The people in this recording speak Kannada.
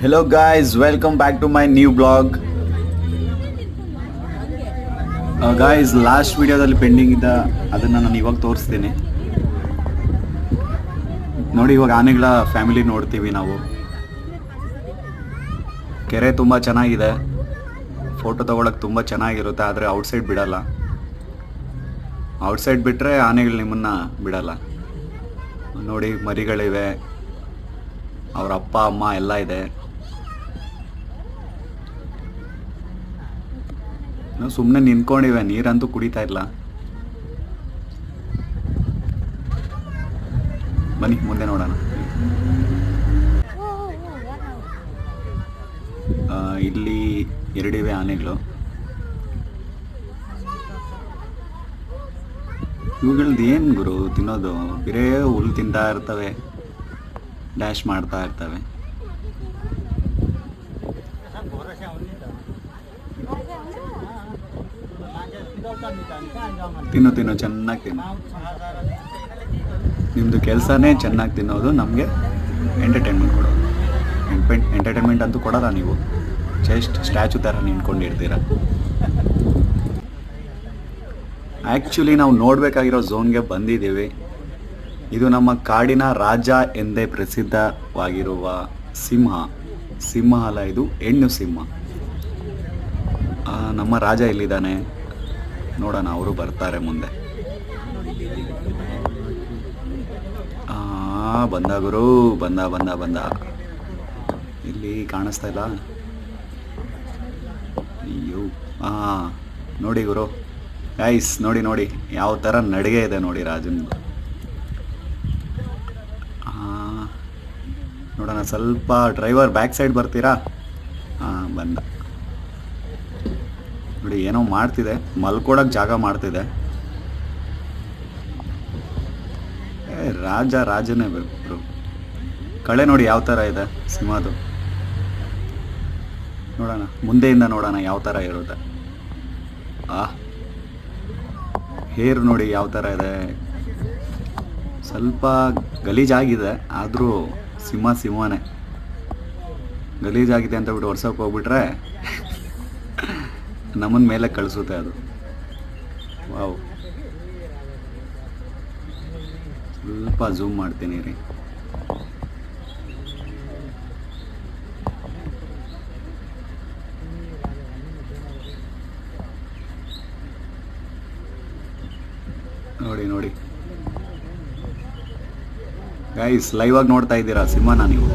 Hello guys, welcome back to my new blog. Guys, last ವಿಡಿಯೋದಲ್ಲಿ ಪೆಂಡಿಂಗ್ ಇದ್ದ ಅದನ್ನು ನಾನು ಇವಾಗ ತೋರಿಸ್ತೀನಿ ನೋಡಿ. ಇವಾಗ ಆನೆಗಳ ಫ್ಯಾಮಿಲಿ ನೋಡ್ತೀವಿ ನಾವು. ಕೆರೆ ತುಂಬ ಚೆನ್ನಾಗಿದೆ, ಫೋಟೋ ತೊಗೊಳಕ್ಕೆ ತುಂಬ ಚೆನ್ನಾಗಿರುತ್ತೆ. ಆದರೆ ಔಟ್ಸೈಡ್ ಬಿಡಲ್ಲ. ಔಟ್ಸೈಡ್ ಬಿಟ್ಟರೆ ಆನೆಗಳು ನಿಮ್ಮನ್ನು ಬಿಡಲ್ಲ. ನೋಡಿ, ಮರಿಗಳಿವೆ, ಅವ್ರ ಅಪ್ಪ ಅಮ್ಮ ಎಲ್ಲ ಇದೆ. ಸುಮ್ಮನೆ ನಿಂತ್ಕೊಂಡಿವೆ, ನೀರಂತೂ ಕುಡಿತಾ ಇಲ್ಲ. ಬನ್ನಿ ಮುಂದೆ ನೋಡೋಣ. ಇಲ್ಲಿ ಎರಡಿವೆ ಆನೆಗಳು. ಇವುಗಳದ್ದು ಏನು ಗುರು ತಿನ್ನೋದು? ಬೇರೆ ಹುಲ್ಲು ತಿಂತಾ ಇರ್ತವೆ, ಡ್ಯಾಶ್ ಮಾಡ್ತಾ ಇರ್ತವೆ. ತಿನ್ನು ತಿನ್ನು, ಚೆನ್ನಾಗಿ ತಿನ್ನು. ನಿಮ್ಮದು ಕೆಲಸನೇ ಚೆನ್ನಾಗಿ ತಿನ್ನೋದು, ನಮಗೆ ಎಂಟರ್ಟೈನ್ಮೆಂಟ್ ಕೊಡೋದು. ಎಂಟರ್ಟೈನ್ಮೆಂಟ್ ಅಂತೂ ಕೊಡೋಲ್ಲ ನೀವು, ಜಸ್ಟ್ ಸ್ಟ್ಯಾಚು ಥರ ನಿಂತ್ಕೊಂಡಿರ್ತೀರ. ಆ್ಯಕ್ಚುಲಿ ನಾವು ನೋಡಬೇಕಾಗಿರೋ ಝೋನ್ಗೆ ಬಂದಿದ್ದೀವಿ. ಇದು ನಮ್ಮ ಕಾಡಿನ ರಾಜ ಎಂದೇ ಪ್ರಸಿದ್ಧವಾಗಿರುವ ಸಿಂಹ ಅಲ್ಲ, ಇದು ಹೆಣ್ಣು ಸಿಂಹ. ನಮ್ಮ ರಾಜ ಇಲ್ಲಿದ್ದಾನೆ, ನೋಡೋಣ, ಅವರು ಬರ್ತಾರೆ ಮುಂದೆ. ಬಂದ ಗುರು, ಬಂದ. ಇಲ್ಲಿ ಕಾಣಿಸ್ತಾ ಇಲ್ಲ. ಅಯ್ಯೋ, ನೋಡಿ ಗುರು ಗೈಸ್, ನೋಡಿ ಯಾವ ಥರ ನಡಿಗೆ ಇದೆ ನೋಡಿ ರಾಜನಿಗೆ. ನೋಡೋಣ, ಸ್ವಲ್ಪ ಡ್ರೈವರ್ ಬ್ಯಾಕ್ ಸೈಡ್ ಬರ್ತೀರಾ? ಬಂದ ನೋಡಿ, ಏನೋ ಮಾಡ್ತಿದೆ, ಮಲ್ಕೊಡಕ್ಕೆ ಜಾಗ ಮಾಡ್ತಿದೆ. ರಾಜನೇ ಬೇಕು. ಕಳೆ ನೋಡಿ ಯಾವ ಥರ ಇದೆ ಸಿಂಹದು. ನೋಡೋಣ, ಮುಂದೆಯಿಂದ ನೋಡೋಣ ಯಾವ ಥರ ಇರುತ್ತೆ. ಹೇರ್ ನೋಡಿ ಯಾವ ಥರ ಇದೆ. ಸ್ವಲ್ಪ ಗಲೀಜಾಗಿದೆ, ಆದರೂ ಸಿಂಹನೇ. ಗಲೀಜಾಗಿದೆ ಅಂತ ಬಿಟ್ಟು ಒರ್ಸೋಕೆ ಹೋಗ್ಬಿಟ್ರೆ ನಮ್ಮನ್ನ ಮೇಲೆ ಕಳಿಸುತ್ತೆ ಅದು. ವಾವ್, ಸ್ವಲ್ಪ ಝೂಮ್ ಮಾಡ್ತೀನಿ ರೀ. ನೋಡಿ ಗೈಸ್, ಲೈವ್ ಆಗಿ ನೋಡ್ತಾ ಇದ್ದೀರಾ ಸಿಂಹನ ನೀವು.